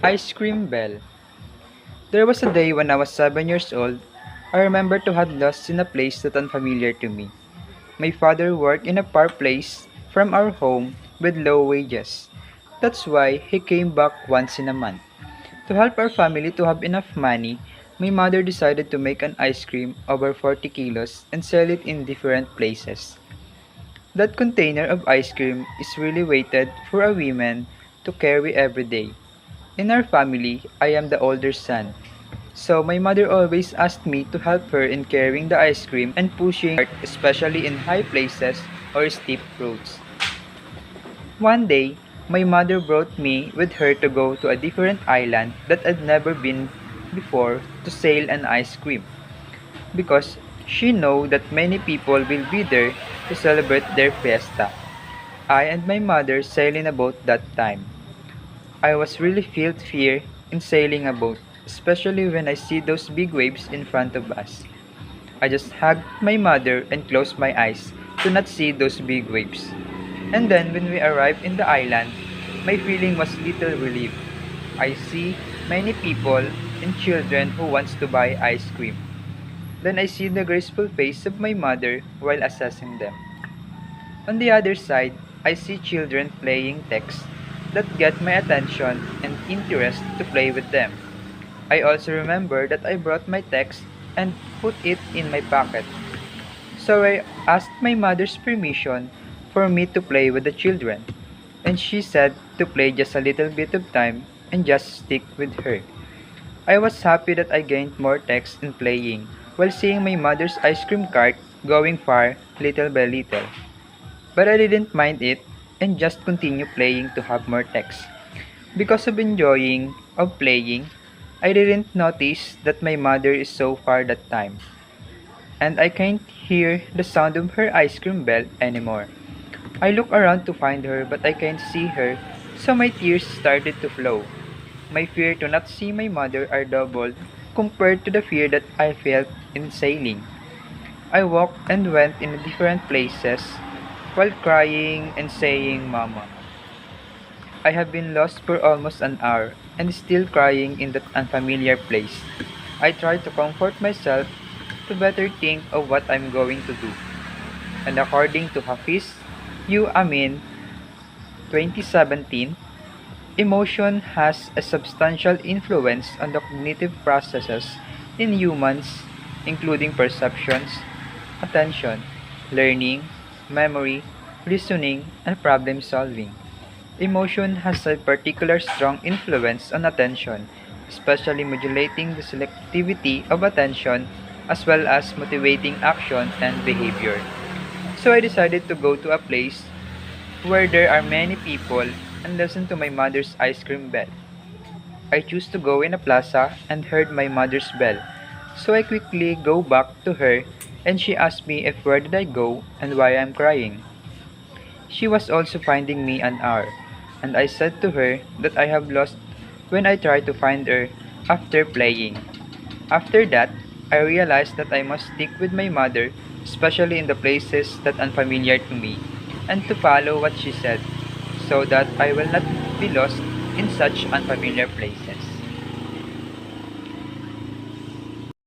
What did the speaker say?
Ice Cream Bell. There was a day when I was 7 years old. I remember to have lost in a place that unfamiliar to me. My father worked in a far place from our home with low wages. That's why he came back once in a month. To help our family to have enough money, my mother decided to make an ice cream over 40 kilos and sell it in different places. That container of ice cream is really weighted for a woman to carry every day. In our family, I am the older son. So my mother always asked me to help her in carrying the ice cream and pushing cart, especially in high places or steep roads. One day, my mother brought me with her to go to a different island that I'd never been before to sail an ice cream because she know that many people will be there to celebrate their fiesta. I and my mother sailed in a boat that time. I was really felt fear in sailing a boat, especially when I see those big waves in front of us. I just hugged my mother and closed my eyes to not see those big waves. And then when we arrived in the island, my feeling was little relief. I see many people and children who wants to buy ice cream. Then I see the graceful face of my mother while assessing them. On the other side, I see children playing text that get my attention and interest to play with them. I also remember that I brought my text and put it in my pocket. So I asked my mother's permission for me to play with the children, and she said to play just a little bit of time and just stick with her. I was happy that I gained more text in playing while seeing my mother's ice cream cart going far little by little. But I didn't mind it and just continue playing to have more text. Because of enjoying of playing, I didn't notice that my mother is so far that time, and I can't hear the sound of her ice cream bell anymore. I look around to find her but I can't see her, so my tears started to flow. My fear to not see my mother are doubled compared to the fear that I felt in sailing. I walked and went in different places while crying and saying, Mama. I have been lost for almost an hour and still crying in that unfamiliar place. I try to comfort myself to better think of what I'm going to do. And according to Hafiz U. Amin, 2017, emotion has a substantial influence on the cognitive processes in humans, including perceptions, attention, learning, memory, reasoning, and problem solving. Emotion has a particular strong influence on attention, especially modulating the selectivity of attention as well as motivating action and behavior. So I decided to go to a place where there are many people and listen to my mother's ice cream bell. I choose to go in a plaza and heard my mother's bell. So I quickly go back to her and she asked me if where did I go and why I'm crying. She was also finding me an hour, and I said to her that I have lost when I tried to find her after playing. After that, I realized that I must stick with my mother, especially in the places that unfamiliar to me, and to follow what she said, so that I will not be lost in such unfamiliar place.